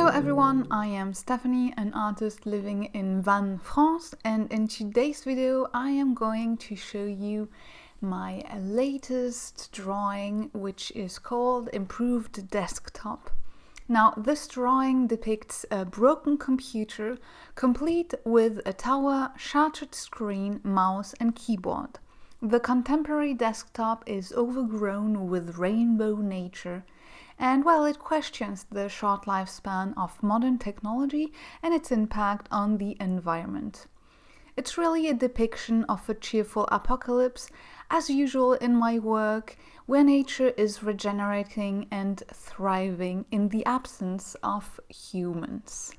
Hello everyone, I am Stephanie, an artist living in Vannes, France, and in today's video I am going to show you my latest drawing, which is called Improved Desktop. Now, this drawing depicts a broken computer, complete with a tower, shattered screen, mouse and keyboard. The contemporary desktop is overgrown with rainbow nature, and well, it questions the short lifespan of modern technology and its impact on the environment. It's really a depiction of a cheerful apocalypse, as usual in my work, where nature is regenerating and thriving in the absence of humans.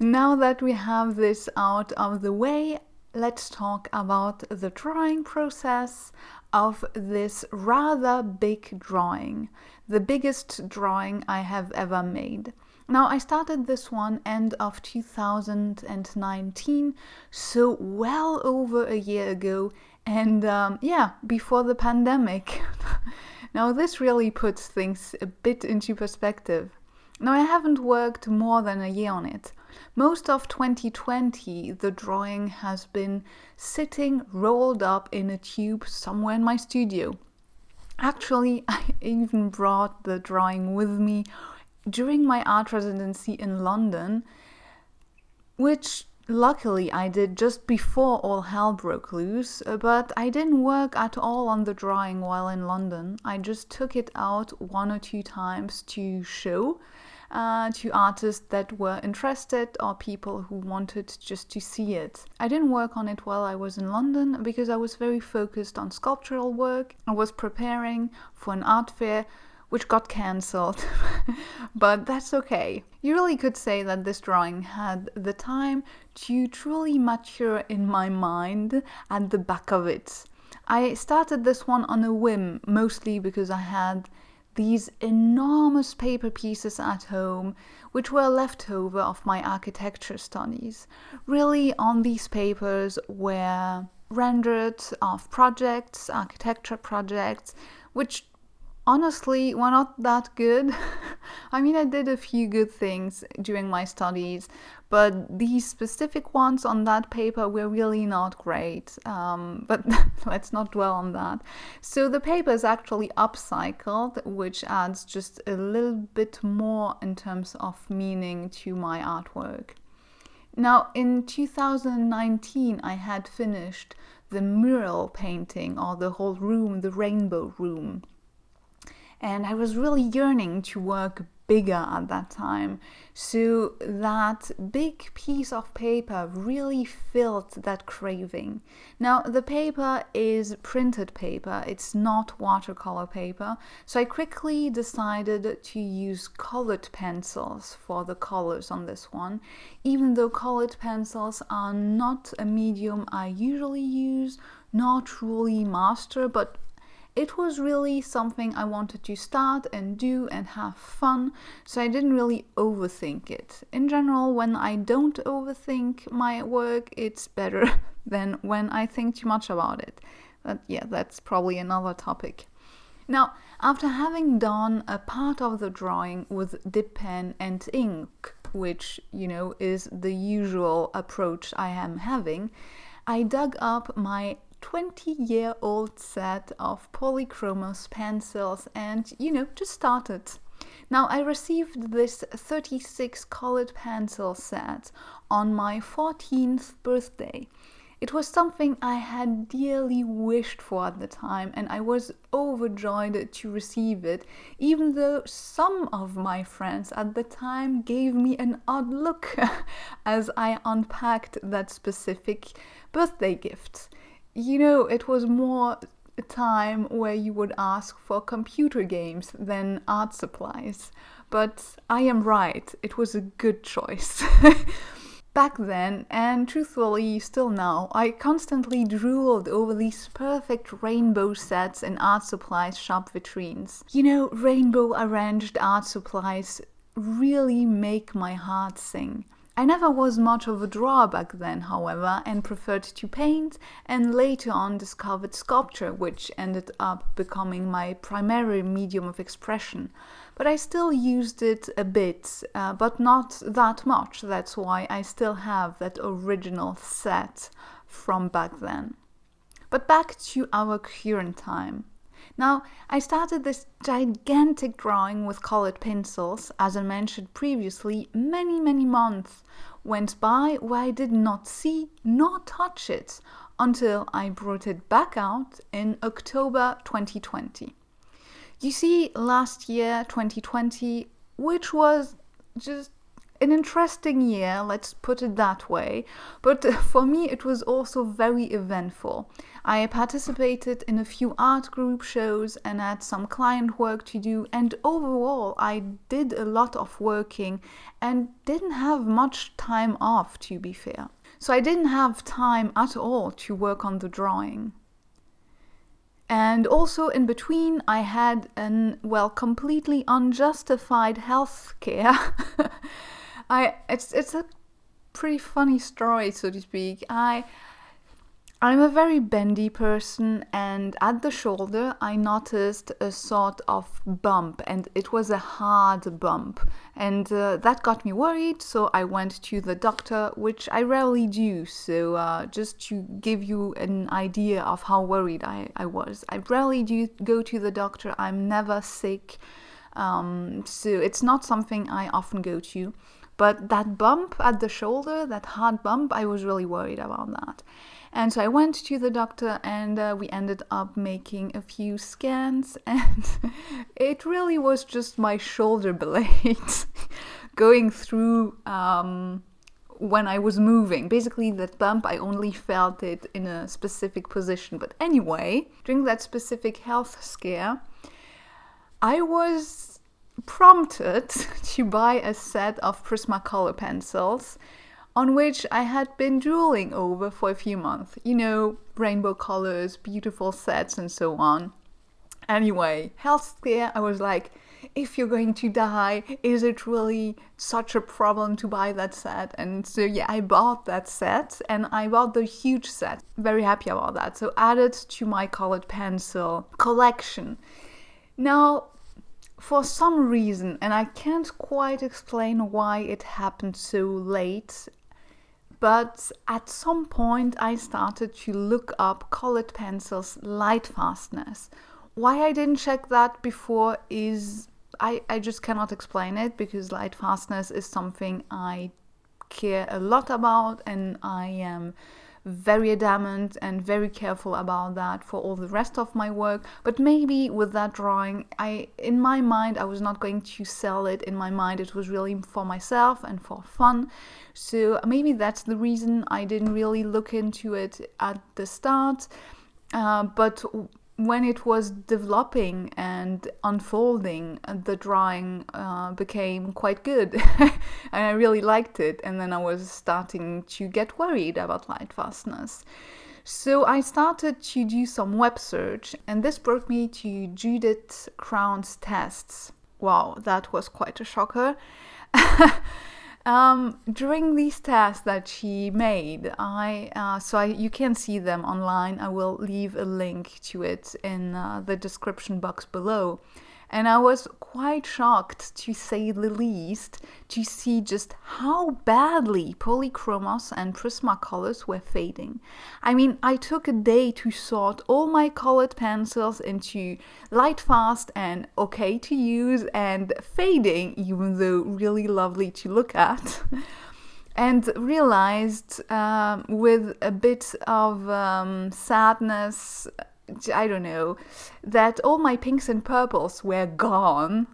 Now that we have this out of the way, let's talk about the drawing process of this rather big drawing, the biggest drawing I have ever made. Now, I started this one end of 2019, so well over a year ago, and before the pandemic. Now, this really puts things a bit into perspective. Now, I haven't worked more than a year on it. Most of 2020, the drawing has been sitting rolled up in a tube somewhere in my studio. Actually, I even brought the drawing with me during my art residency in London, which luckily I did just before all hell broke loose, but I didn't work at all on the drawing while in London. I just took it out one or two times to show to artists that were interested or people who wanted just to see it. I didn't work on it while I was in London because I was very focused on sculptural work. I was preparing for an art fair which got cancelled, but that's okay. You really could say that this drawing had the time to truly mature in my mind at the back of it. I started this one on a whim, mostly because I had these enormous paper pieces at home, which were left over of my architecture studies. Really, on these papers were rendered of projects, architecture projects, which honestly were not that good. I mean, I did a few good things during my studies, but these specific ones on that paper were really not great. But let's not dwell on that. So the paper is actually upcycled, which adds just a little bit more in terms of meaning to my artwork. Now, in 2019, I had finished the mural painting, or the whole room, the rainbow room. And I was really yearning to work bigger at that time. So that big piece of paper really filled that craving. Now, the paper is printed paper. It's not watercolor paper. So I quickly decided to use colored pencils for the colors on this one. Even though colored pencils are not a medium I usually use, nor truly master, but it was really something I wanted to start and do and have fun, so I didn't really overthink it. In general, when I don't overthink my work, it's better than when I think too much about it. But yeah, that's probably another topic. Now, after having done a part of the drawing with dip pen and ink, which, is the usual approach I am having, I dug up my 20-year-old set of Polychromos pencils and, just started. Now, I received this 36 colored pencil set on my 14th birthday. It was something I had dearly wished for at the time, and I was overjoyed to receive it, even though some of my friends at the time gave me an odd look as I unpacked that specific birthday gift. It was more a time where you would ask for computer games than art supplies. But I am right, it was a good choice. Back then, and truthfully still now, I constantly drooled over these perfect rainbow sets in art supplies shop vitrines. Rainbow arranged art supplies really make my heart sing. I never was much of a drawer back then, however, and preferred to paint, and later on discovered sculpture, which ended up becoming my primary medium of expression. But I still used it a bit, but not that much. That's why I still have that original set from back then. But back to our current time. Now, I started this gigantic drawing with colored pencils. As I mentioned previously, many months went by where I did not see nor touch it until I brought it back out in October 2020. You see, last year, 2020, which was just an interesting year, let's put it that way, but for me it was also very eventful. I participated in a few art group shows and had some client work to do, and overall I did a lot of working and didn't have much time off, to be fair. So I didn't have time at all to work on the drawing. And also in between I had completely unjustified health scare. It's a pretty funny story, so to speak. I'm a very bendy person, and at the shoulder I noticed a sort of bump, and it was a hard bump, and that got me worried. So I went to the doctor, which I rarely do. So just to give you an idea of how worried I was, I rarely do go to the doctor. I'm never sick, so it's not something I often go to. But that bump at the shoulder, that hard bump, I was really worried about that. And so I went to the doctor, and we ended up making a few scans, and it really was just my shoulder blade going through when I was moving. Basically, that bump, I only felt it in a specific position. But anyway, during that specific health scare, I was prompted to buy a set of Prismacolor pencils on which I had been drooling over for a few months. You know, rainbow colors, beautiful sets, and so on. Anyway, health scare, I was like, if you're going to die, is it really such a problem to buy that set? And so yeah, I bought that set, and I bought the huge set. Very happy about that. So added to my colored pencil collection. Now, for some reason, and I can't quite explain why it happened so late, but at some point I started to look up colored pencils lightfastness. Why I didn't check that before is I just cannot explain it, because lightfastness is something I care a lot about, and I am very adamant and very careful about that for all the rest of my work. But maybe with that drawing, in my mind I was not going to sell it. In my mind it was really for myself and for fun. So maybe that's the reason I didn't really look into it at the start. But when it was developing and unfolding, the drawing became quite good and I really liked it. And then I was starting to get worried about lightfastness. So I started to do some web search, and this brought me to Judith Crown's tests. Wow, that was quite a shocker. During these tests that she made, you can see them online. I will leave a link to it in the description box below. And I was quite shocked, to say the least, to see just how badly Polychromos and Prismacolors were fading. I mean, I took a day to sort all my colored pencils into light fast and okay to use and fading, even though really lovely to look at. And realized with a bit of sadness, I don't know, that all my pinks and purples were gone,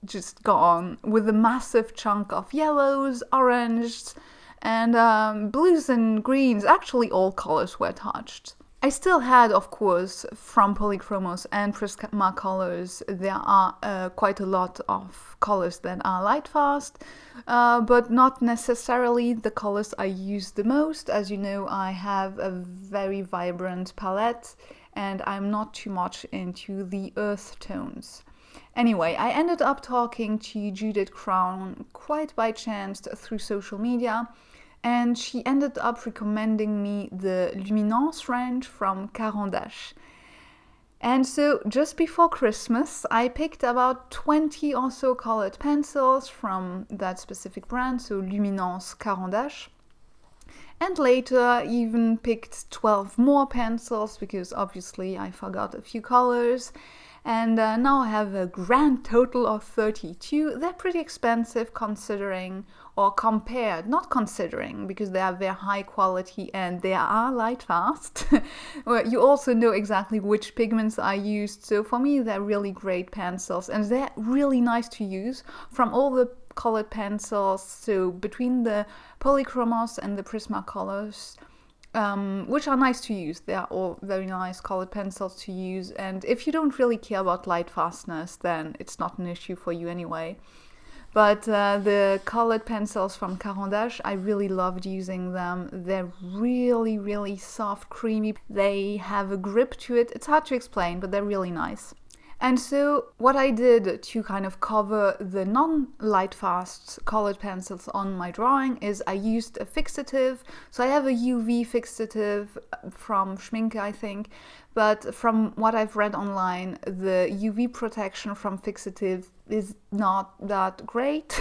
just gone, with a massive chunk of yellows, oranges, and blues and greens. Actually, all colors were touched. I still had, of course, from Polychromos and Prismacolors, there are quite a lot of colors that are light fast, but not necessarily the colors I use the most. As you know, I have a very vibrant palette, and I'm not too much into the earth tones. Anyway, I ended up talking to Judith Crown quite by chance through social media, and she ended up recommending me the Luminance range from Caran d'Ache. And so just before Christmas, I picked about 20 or so colored pencils from that specific brand, so Luminance Caran d'Ache. And later even picked 12 more pencils because obviously I forgot a few colors. And now I have a grand total of 32. They're pretty expensive considering, or compared, not considering, because they are very high quality and they are light fast. Well, you also know exactly which pigments I used. So for me, they're really great pencils and they're really nice to use from all the colored pencils. So between the Polychromos and the Prismacolors, which are nice to use. They are all very nice colored pencils to use, and if you don't really care about lightfastness, then it's not an issue for you anyway. But the colored pencils from Caran d'Ache, I really loved using them. They're really, really soft, creamy. They have a grip to it. It's hard to explain, but they're really nice. And so what I did to kind of cover the non-light fast colored pencils on my drawing is I used a fixative. So I have a UV fixative from Schminke, I think, but from what I've read online, the UV protection from fixative is not that great.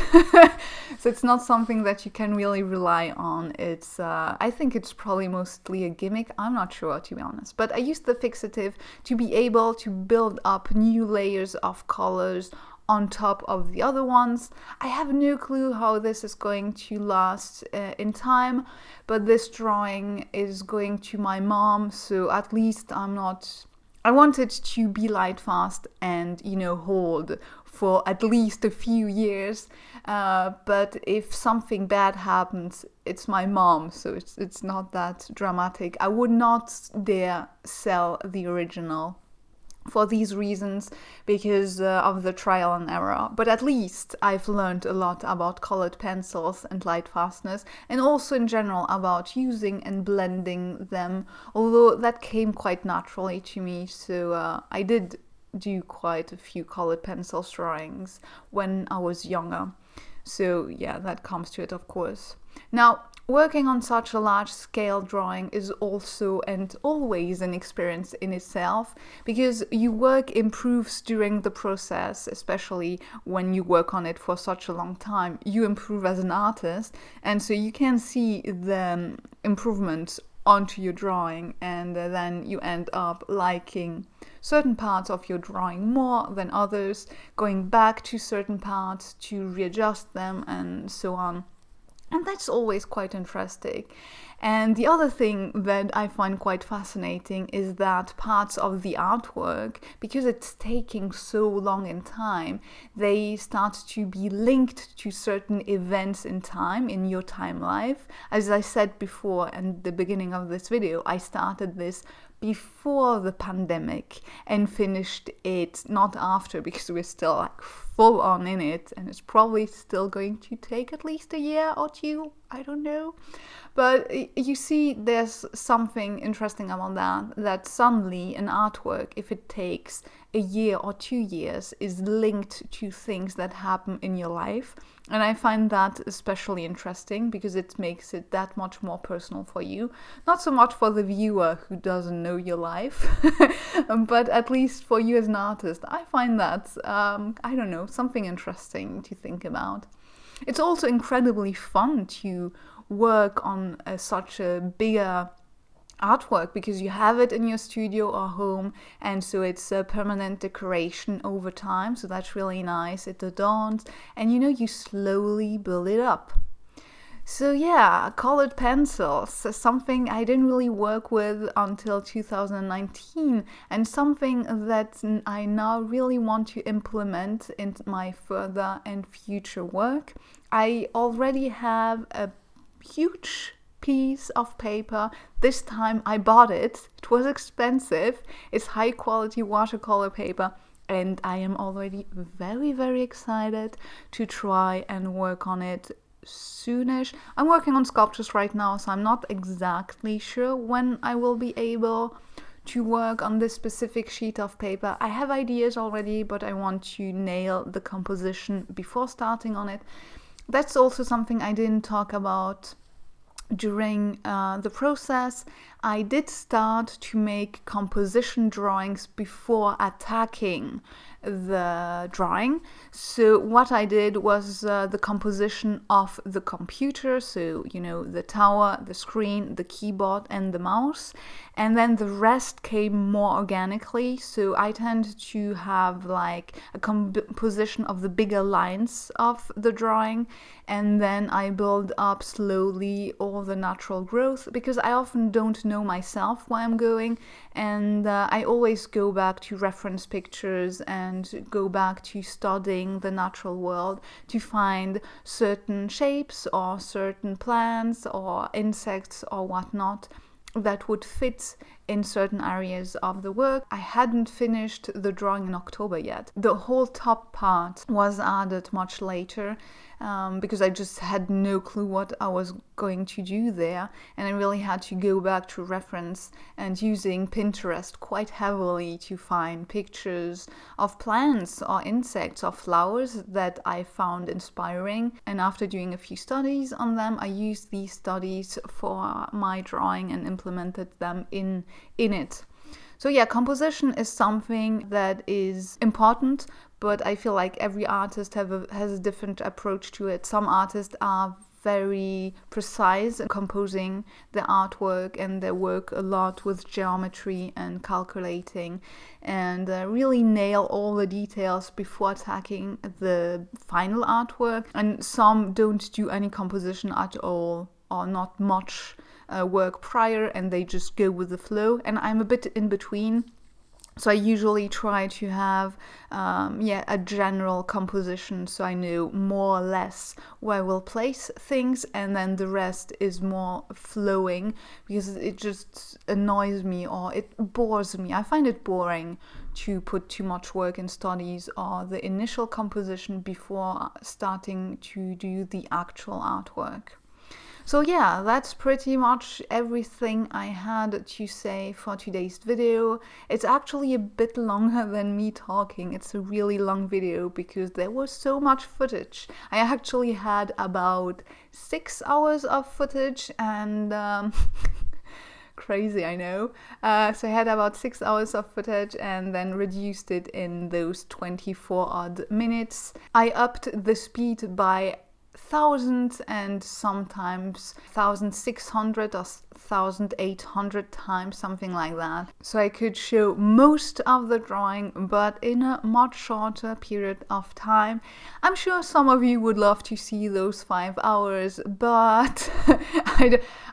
So it's not something that you can really rely on. It's I think it's probably mostly a gimmick. I'm not sure, to be honest. But I used the fixative to be able to build up new layers of colors on top of the other ones. I have no clue how this is going to last in time, but this drawing is going to my mom, so at least I want it to be light fast and, hold for at least a few years. But if something bad happens, it's my mom, so it's not that dramatic. I would not dare sell the original for these reasons, because of the trial and error. But at least I've learned a lot about colored pencils and light fastness, and also in general about using and blending them, although that came quite naturally to me. So I did do quite a few colored pencil drawings when I was younger. So yeah, that comes to it, of course. Now, working on such a large scale drawing is also and always an experience in itself, because your work improves during the process, especially when you work on it for such a long time. You improve as an artist, and so you can see the improvements onto your drawing, and then you end up liking certain parts of your drawing more than others, going back to certain parts to readjust them, and so on. And that's always quite interesting. And the other thing that I find quite fascinating is that parts of the artwork, because it's taking so long in time, they start to be linked to certain events in time, in your time life. As I said before in the beginning of this video, I started this before the pandemic and finished it not after, because we're still like full on in it, and it's probably still going to take at least a year or two, I don't know. But you see, there's something interesting about that suddenly an artwork, if it takes a year or 2 years, is linked to things that happen in your life. And I find that especially interesting because it makes it that much more personal for you. Not so much for the viewer who doesn't know your life, but at least for you as an artist. I find that, I don't know, something interesting to think about. It's also incredibly fun to work on such a bigger artwork, because you have it in your studio or home, and so it's a permanent decoration over time, so that's really nice. It adorns, and you slowly build it up. So yeah, colored pencils, something I didn't really work with until 2019, and something that I now really want to implement in my further and future work. I already have a huge piece of paper. This time I bought it. It was expensive. It's high quality watercolor paper, and I am already very, very excited to try and work on it soonish. I'm working on sculptures right now, so I'm not exactly sure when I will be able to work on this specific sheet of paper. I have ideas already, but I want to nail the composition before starting on it. That's also something I didn't talk about during the process. I did start to make composition drawings before attacking the drawing. So what I did was the composition of the computer, so the tower, the screen, the keyboard and the mouse, and then the rest came more organically. So I tend to have like a composition of the bigger lines of the drawing, and then I build up slowly all the natural growth, because I often don't know myself where I'm going, and I always go back to reference pictures and go back to studying the natural world to find certain shapes or certain plants or insects or whatnot that would fit in certain areas of the work. I hadn't finished the drawing in October yet. The whole top part was added much later, because I just had no clue what I was going to do there, and I really had to go back to reference and using Pinterest quite heavily to find pictures of plants or insects or flowers that I found inspiring. And after doing a few studies on them, I used these studies for my drawing and implemented them in it. So yeah, composition is something that is important, but I feel like every artist has a different approach to it. Some artists are very precise in composing the artwork, and they work a lot with geometry and calculating, and really nail all the details before attacking the final artwork. And some don't do any composition at all, or not much work prior, and they just go with the flow. And I'm a bit in between. So I usually try to have a general composition, so I know more or less where I will place things, and then the rest is more flowing, because it just annoys me or it bores me. I find it boring to put too much work in studies or the initial composition before starting to do the actual artwork. So yeah, that's pretty much everything I had to say for today's video. It's actually a bit longer than me talking. It's a really long video because there was so much footage. I actually had about 6 hours of footage, and crazy, I know. So I had about 6 hours of footage and then reduced it in those 24 odd minutes. I upped the speed by 1,000 and sometimes 1,600 or 1,800 times, something like that. So I could show most of the drawing, but in a much shorter period of time. I'm sure some of you would love to see those 5 hours, but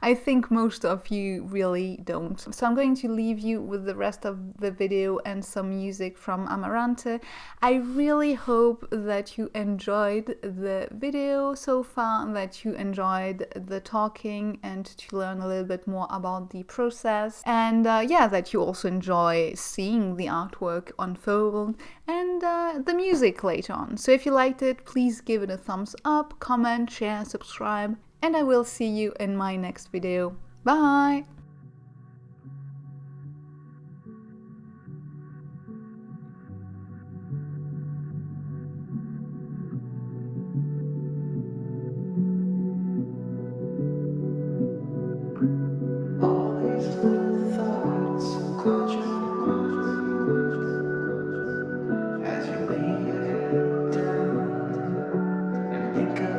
I think most of you really don't. So I'm going to leave you with the rest of the video and some music from Amarante. I really hope that you enjoyed the video so far, that you enjoyed the talking and to learn a little bit more about the process, and that you also enjoy seeing the artwork unfold and the music later on. So if you liked it, please give it a thumbs up, comment, share, subscribe, and I will see you in my next video. Bye! All these little thoughts caught your mind as you lay your head down and think of